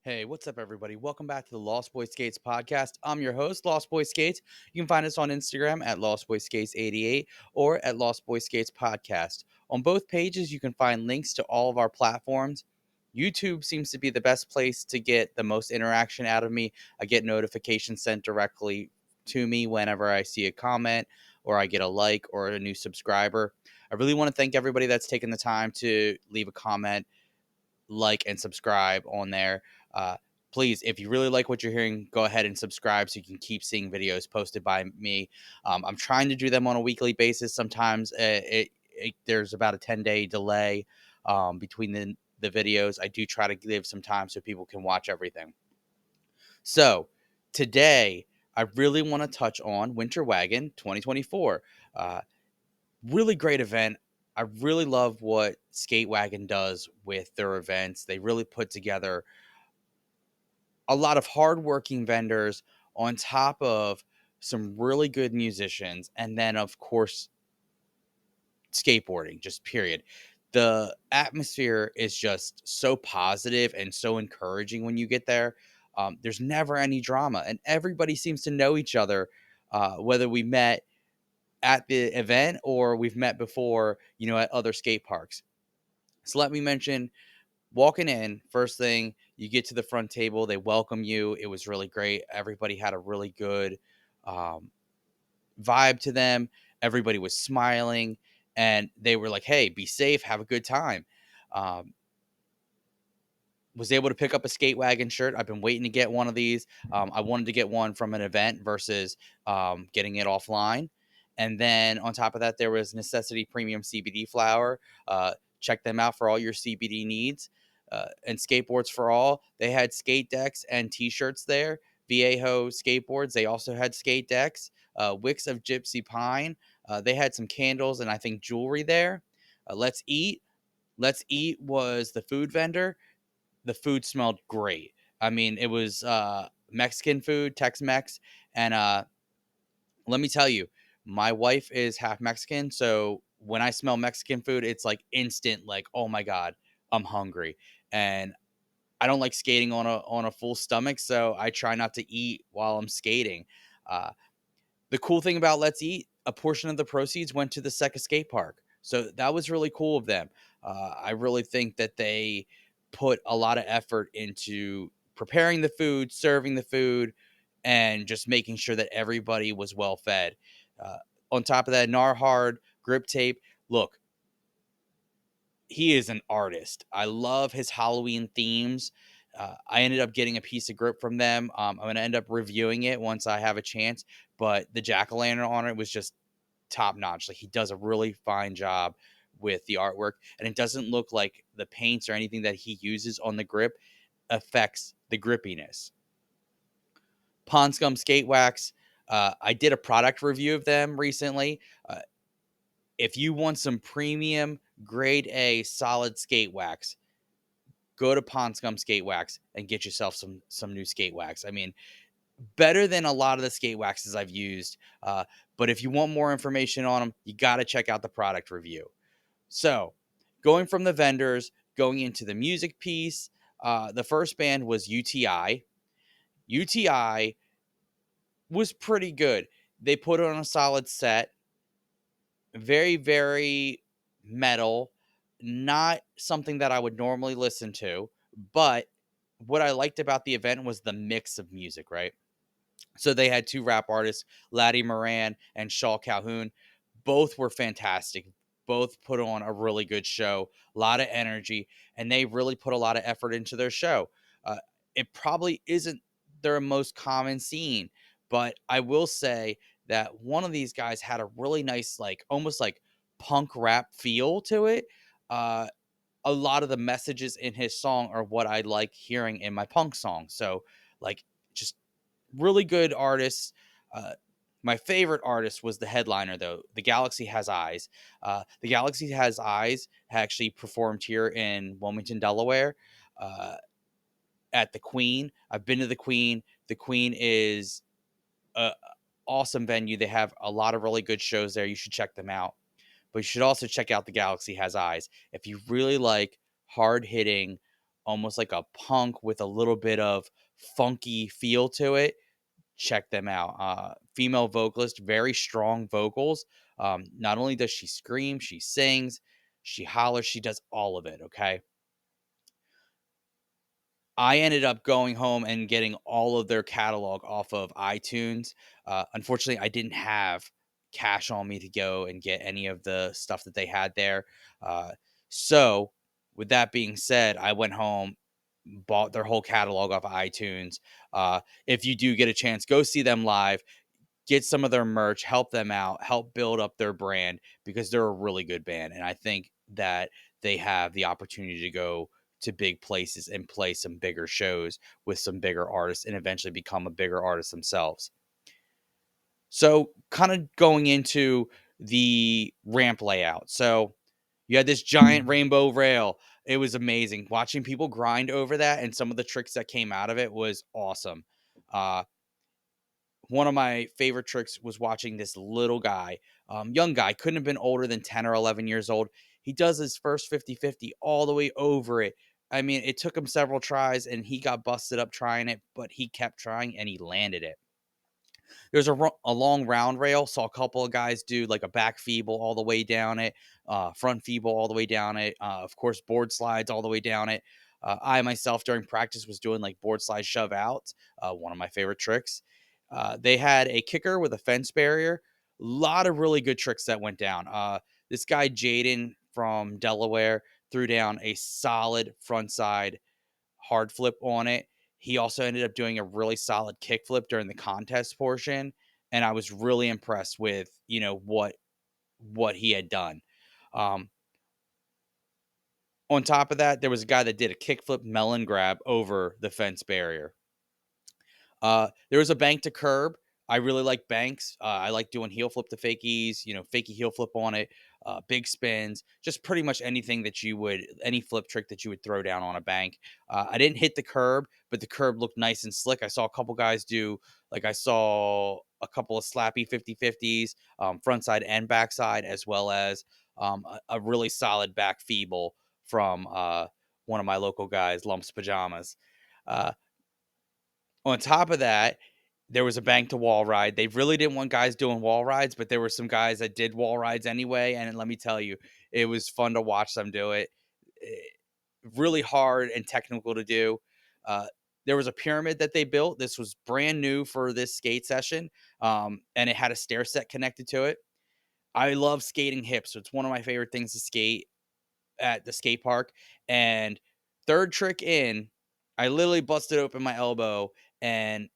Hey, what's up, everybody? Welcome back to the Lost Boy Skates podcast. I'm your host, Lost Boy Skates. You can find us on Instagram at Lost Boy Skates 88 or at Lost Boy Skates Podcast. On both pages, you can find links to all of our platforms. YouTube seems to be the best place to get the most interaction out of me. I get notifications sent directly to me whenever I see a comment or I get a like or a new subscriber. I really want to thank everybody that's taken the time to leave a comment, like, and subscribe on there. Uh, Please, if you really like what you're hearing, go ahead and subscribe so you can keep seeing videos posted by me. I'm trying to do them on a weekly basis. Sometimes there's about a 10-day delay between the videos. I do try to give some time so people can watch everything. So today, I really want to touch on Winter Wagon 2024. Uh, Really great event. I really love what Skatewagon does with their events. They really put together a lot of hardworking vendors on top of some really good musicians. And then, of course, skateboarding, just period. The atmosphere is just so positive and so encouraging when you get there. There's never any drama, and everybody seems to know each other, whether we met at the event or we've met before, at other skate parks. So let me mention, walking in, first thing, you get to the front table, they welcome you. It was really great. Everybody had a really good um, vibe to them. Everybody was smiling and they were like, hey, be safe, have a good time. Um, was able to pick up a Skatewagon shirt. I've been waiting to get one of these. I wanted to get one from an event versus getting it offline. And then on top of that, there was Necessity Premium CBD flour. Check them out for all your CBD needs. And Skateboards for All. They had skate decks and T-shirts there. Viejo Skateboards. They also had skate decks. Wicks of Gypsy Pine. They had some candles and I think jewelry there. Let's Eat. Let's Eat was the food vendor. The food smelled great. I mean, it was Mexican food, Tex-Mex, and let me tell you, my wife is half Mexican, so when I smell Mexican food, it's like instant, like, oh my god, I'm hungry, and I don't like skating on a full stomach, so I try not to eat while I'm skating. Uh, the cool thing about Let's Eat, a portion of the proceeds went to the Second Skate Park. So that was really cool of them. I really think that they put a lot of effort into preparing the food, serving the food, and just making sure that everybody was well fed. Uh, on top of that, Gnarhard Griptape. Look, he is an artist. I love his Halloween themes. I ended up getting a piece of grip from them. I'm going to end up reviewing it once I have a chance. But the jack o' lantern on it was just top notch. Like, he does a really fine job with the artwork, and it doesn't look like the paints or anything that he uses on the grip affects the grippiness. Scum Skate Wax. I did a product review of them recently. Uh, if you want some premium grade A solid skate wax, go to Scum Skate Wax and get yourself some new skate wax. I mean, better than a lot of the skate waxes I've used. But if you want more information on them, you got to check out the product review. So, going from the vendors, going into the music piece, the first band was UTI. UTI was pretty good. They put on a solid set, very, very metal, not something that I would normally listen to. But what I liked about the event was the mix of music, right? So they had two rap artists, Laddie Moran and Shaw Calhoun. Both were fantastic. Both put on a really good show, a lot of energy, and they really put a lot of effort into their show. Uh, it probably isn't their most common scene, but I will say that one of these guys had a really nice, like almost like punk rap feel to it. Uh, a lot of the messages in his song are what I like hearing in my punk song. So, like, just really good artists. Uh, my favorite artist was the headliner, though. The Galaxy Has Eyes. The Galaxy Has Eyes actually performed here in Wilmington, Delaware, uh, at the Queen. I've been to the Queen. The Queen is a awesome venue. They have a lot of really good shows there. You should check them out. But you should also check out the Galaxy Has Eyes if you really like hard hitting, almost like a punk with a little bit of funky feel to it, check them out. Female vocalist, very strong vocals. Not only does she scream, she sings, she hollers, she does all of it. Okay. I ended up going home and getting all of their catalog off of iTunes. Unfortunately, I didn't have cash on me to go and get any of the stuff that they had there. Uh, so, with that being said, I went home, bought their whole catalog off of iTunes. If you do get a chance, go see them live, get some of their merch, help them out, help build up their brand because they're a really good band. And I think that they have the opportunity to go to big places and play some bigger shows with some bigger artists and eventually become a bigger artist themselves. So, kind of going into the ramp layout. So, you had this giant rainbow rail. It was amazing. Watching people grind over that and some of the tricks that came out of it was awesome. Uh, One of my favorite tricks was watching this little guy, young guy, couldn't have been older than 10 or 11 years old. He does his first 50-50 all the way over it. I mean, it took him several tries and he got busted up trying it, but he kept trying and he landed it. There's a long round rail. Saw a couple of guys do like a back feeble all the way down it, front feeble all the way down it. Of course, board slides all the way down it. I myself during practice was doing like board slide shove out, one of my favorite tricks. They had a kicker with a fence barrier. A lot of really good tricks that went down. This guy Jaden from Delaware threw down a solid front side hard flip on it. He also ended up doing a really solid kick flip during the contest portion, and I was really impressed with, what he had done. Um, on top of that, there was a guy that did a kick flip melon grab over the fence barrier. There was a bank to curb. I really like banks. I like doing heel flip to fakies, fakie heel flip on it, big spins, just pretty much anything that any flip trick that you would throw down on a bank. I didn't hit the curb, but the curb looked nice and slick. I saw a couple guys I saw a couple of slappy 50-50s, front side and backside, as well as a really solid back feeble from one of my local guys, Lumps Pajamas. Uh, on top of that, there was a bank to wall ride. They really didn't want guys doing wall rides, but there were some guys that did wall rides anyway. And let me tell you, it was fun to watch them do it. Really hard and technical to do. Uh, there was a pyramid that they built. This was brand new for this skate session, and it had a stair set connected to it. I love skating hips, so it's one of my favorite things to skate at the skate park. And third trick in, I literally busted open my elbow and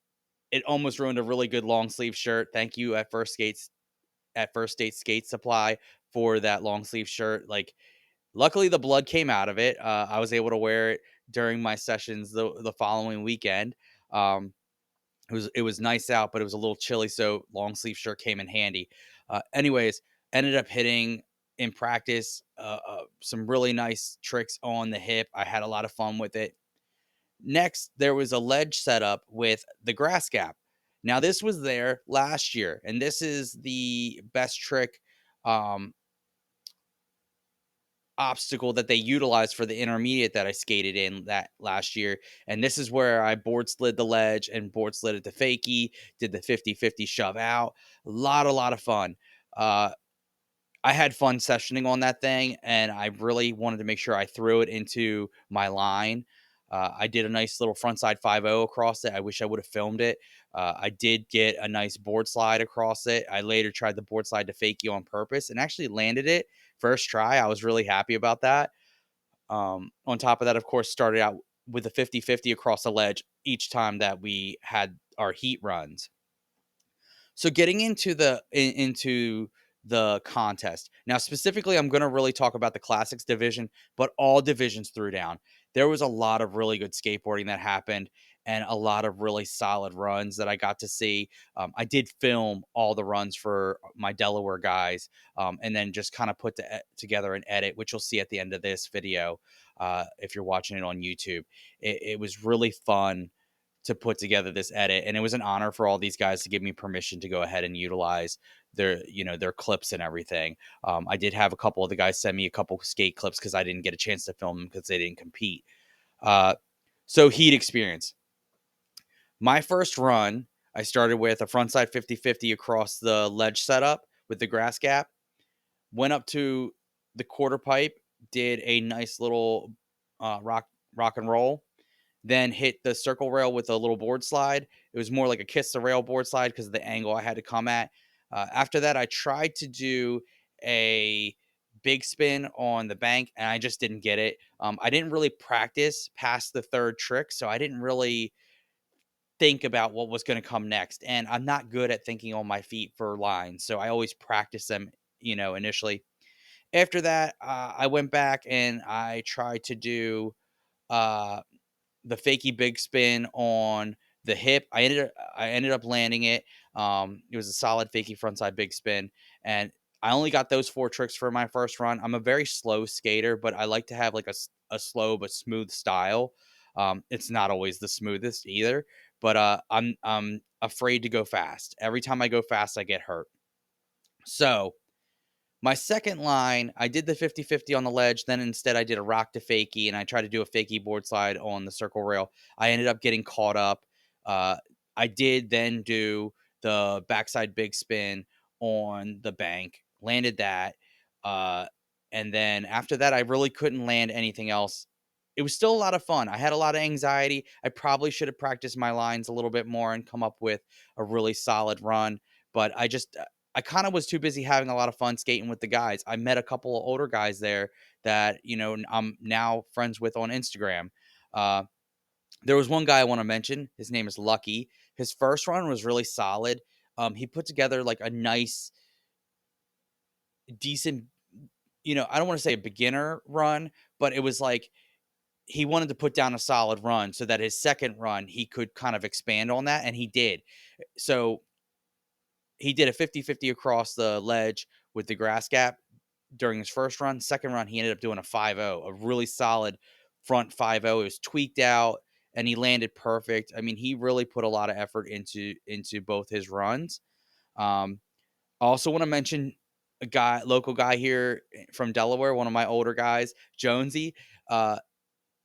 it almost ruined a really good long sleeve shirt. Thank you at First State Skate Supply for that long sleeve shirt. Like, luckily the blood came out of it. I was able to wear it during my sessions the following weekend. It was nice out, but it was a little chilly, so long sleeve shirt came in handy. Anyways, ended up hitting in practice some really nice tricks on the hip. I had a lot of fun with it. Next, there was a ledge setup with the grass gap. Now, this was there last year, and this is the best trick obstacle that they utilized for the intermediate that I skated in that last year. And this is where I board slid the ledge and board slid it to fakie, did the 50-50 shove out. A lot of fun. Uh, I had fun sessioning on that thing, and I really wanted to make sure I threw it into my line. I did a nice little frontside 5-0 across it. I wish I would have filmed it. I did get a nice board slide across it. I later tried the board slide to fakie on purpose and actually landed it first try. I was really happy about that. On top of that, of course, started out with a 50-50 across the ledge each time that we had our heat runs. So getting into the contest. Now, specifically, I'm going to really talk about the classics division, but all divisions threw down. There was a lot of really good skateboarding that happened and a lot of really solid runs that I got to see. I did film all the runs for my Delaware guys, and then just kind of together an edit, which you'll see at the end of this video if you're watching it on YouTube. It was really fun to put together this edit, and it was an honor for all these guys to give me permission to go ahead and utilize their clips and everything. I did have a couple of the guys send me a couple skate clips because I didn't get a chance to film them because they didn't compete. Uh, so heat experience. My first run, I started with a frontside 50-50 across the ledge setup with the grass gap. Went up to the quarter pipe, did a nice little rock and roll, then hit the circle rail with a little board slide. It was more like a kiss the rail board slide because of the angle I had to come at. After that, I tried to do a big spin on the bank and I just didn't get it. I didn't really practice past the third trick, so I didn't really think about what was going to come next. And I'm not good at thinking on my feet for lines, so I always practice them, initially. After that, I went back and I tried to do uh, the fakie big spin on the hip. I ended up landing it. It was a solid fakie frontside big spin, and I only got those 4 tricks for my first run. I'm a very slow skater, but I like to have like a slow but smooth style. It's not always the smoothest either, but I'm afraid to go fast. Every time I go fast, I get hurt. So my second line, I did the 50-50 on the ledge, then instead I did a rock to fakie, and I tried to do a fakie board slide on the circle rail. I ended up getting caught up. Uh, I did then do the backside big spin on the bank, landed that, uh, and then after that, I really couldn't land anything else. It was still a lot of fun. I had a lot of anxiety. I probably should have practiced my lines a little bit more and come up with a really solid run, but I kind of was too busy having a lot of fun skating with the guys. I met a couple of older guys there that, I'm now friends with on Instagram. Uh, there was one guy I want to mention. His name is Lucky. His first run was really solid. He put together like a nice, decent, I don't want to say a beginner run, but it was like he wanted to put down a solid run so that his second run he could kind of expand on that, and he did. So he did a 50-50 across the ledge with the grass gap during his first run. Second run, he ended up doing a 5-0, a really solid front 5-0. It was tweaked out and he landed perfect. I mean, he really put a lot of effort into both his runs. I also want to mention local guy here from Delaware, one of my older guys, Jonesy. Uh,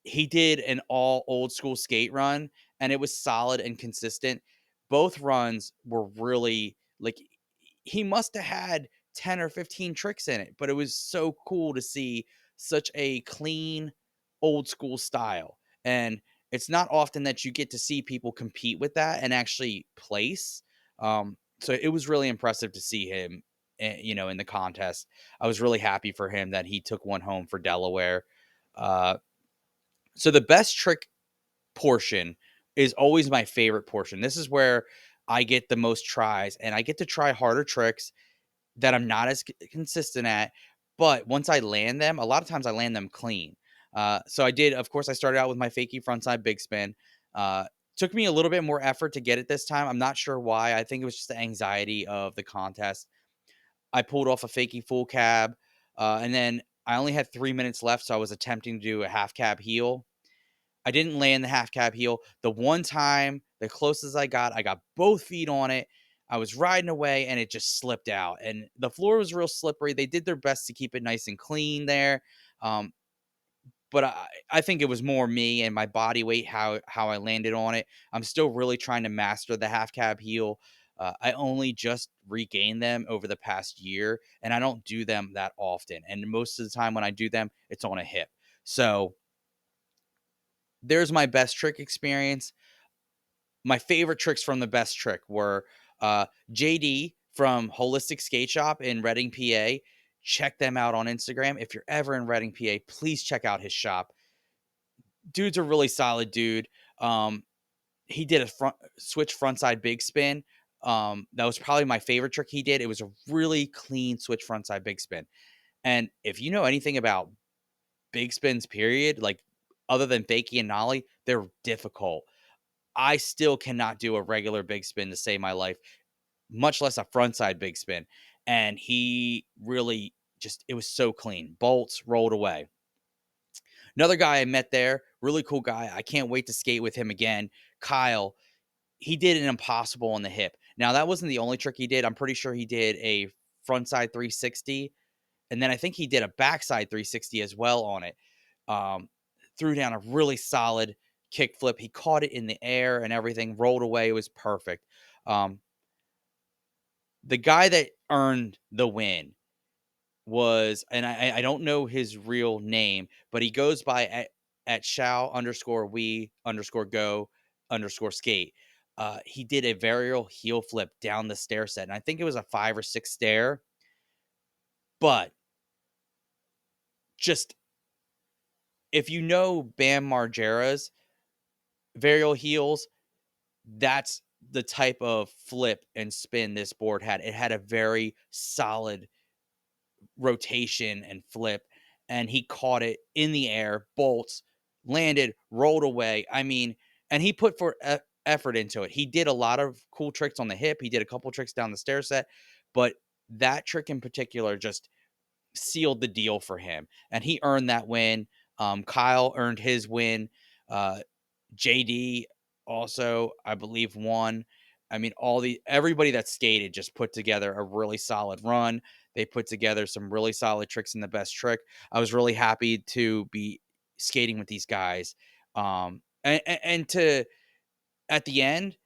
he did an all old school skate run and it was solid and consistent. Both runs were really like he must have had 10 or 15 tricks in it, but it was so cool to see such a clean old school style. And it's not often that you get to see people compete with that and actually place. So it was really impressive to see him, in the contest. I was really happy for him that he took one home for Delaware. Uh, so the best trick portion is always my favorite portion. This is where I get the most tries and I get to try harder tricks that I'm not as consistent at. But once I land them, a lot of times I land them clean. So I did, of course, I started out with my fakie frontside big spin. Uh, Took me a little bit more effort to get it this time. I'm not sure why. I think it was just the anxiety of the contest. I pulled off a fakie full cab. And then I only had 3 minutes left. So I was attempting to do a half cab heel. I didn't land the half cab heel. The one time, the closest I got both feet on it. I was riding away and it just slipped out. And the floor was real slippery. They did their best to keep it nice and clean there. Um, but I think it was more me and my body weight, how I landed on it. I'm still really trying to master the half cab heel. I only just regained them over the past year, and I don't do them that often. And most of the time when I do them, it's on a hip. So there's my best trick experience. My favorite tricks from the best trick were JD from Holistic Skate Shop in Reading, PA. Check them out on Instagram. If you're ever in Reading, PA, please check out his shop. Dude's a really solid dude. Um, he did a switch frontside big spin. That was probably my favorite trick he did. It was a really clean switch frontside big spin. And if you know anything about big spins, period, like other than fakie and nollie, they're difficult. I still cannot do a regular big spin to save my life, much less a frontside big spin. And he really just, it was so clean. Bolts rolled away. Another guy I met there, really cool guy. I can't wait to skate with him again. Kyle, he did an impossible on the hip. Now, that wasn't the only trick he did. I'm pretty sure he did a frontside 360. And then I think he did a backside 360 as well on it. Um, threw down a really solid kick flip. He caught it in the air and everything, rolled away. It was perfect. Um, the guy that earned the win was, and I don't know his real name, but he goes by at Shao underscore we underscore go underscore skate. He did a varial heel flip down the stair set, and I think it was a 5 or 6 stair. But just if you know Bam Margera's varial heels, that's the type of flip and spin this board had. It had a very solid rotation and flip, and he caught it in the air, bolts, landed, rolled away. I mean, and he put effort into it. He did a lot of cool tricks on the hip. He did a couple tricks down the stair set, but that trick in particular just sealed the deal for him, and he earned that win. Kyle earned his win. Uh, JD also, I believe, won. I mean, everybody that skated just put together a really solid run. They put together some really solid tricks in the best trick. I was really happy to be skating with these guys. And to at the end,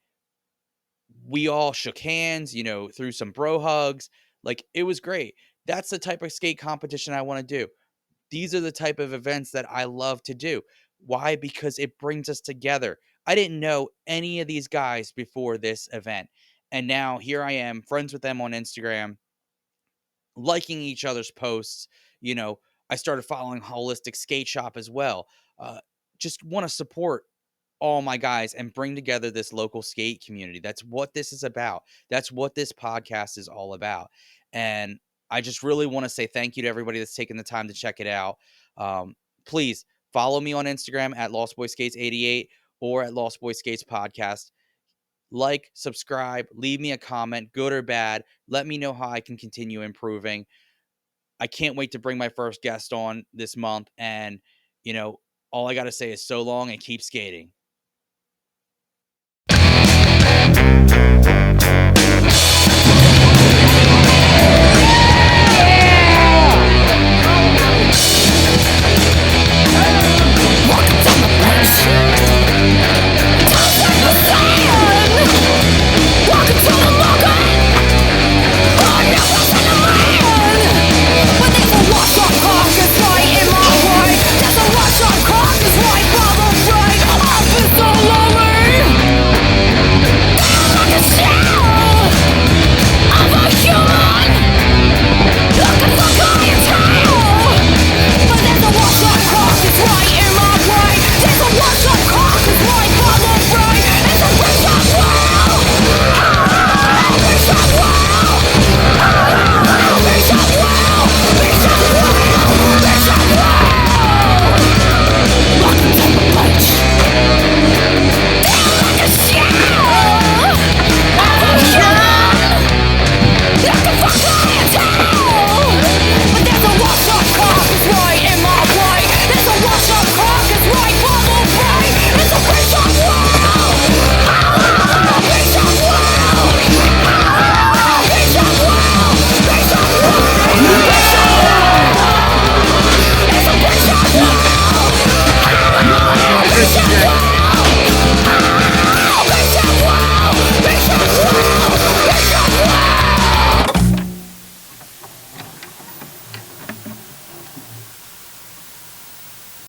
we all shook hands, threw some bro hugs. Like, it was great. That's the type of skate competition I want to do. These are the type of events that I love to do. Why? Because it brings us together. I didn't know any of these guys before this event. And now here I am, friends with them on Instagram, liking each other's posts. You know, I started following Holistic Skate Shop as well. Uh, just want to support all my guys and bring together this local skate community. That's what this is about. That's what this podcast is all about. And I just really want to say thank you to everybody that's taken the time to check it out. Please follow me on Instagram at Lost Boy Skates 88 or at Lost Boy Skates Podcast. Like, subscribe, leave me a comment, good or bad. Let me know how I can continue improving. I can't wait to bring my first guest on this month. And, all I got to say is so long and keep skating.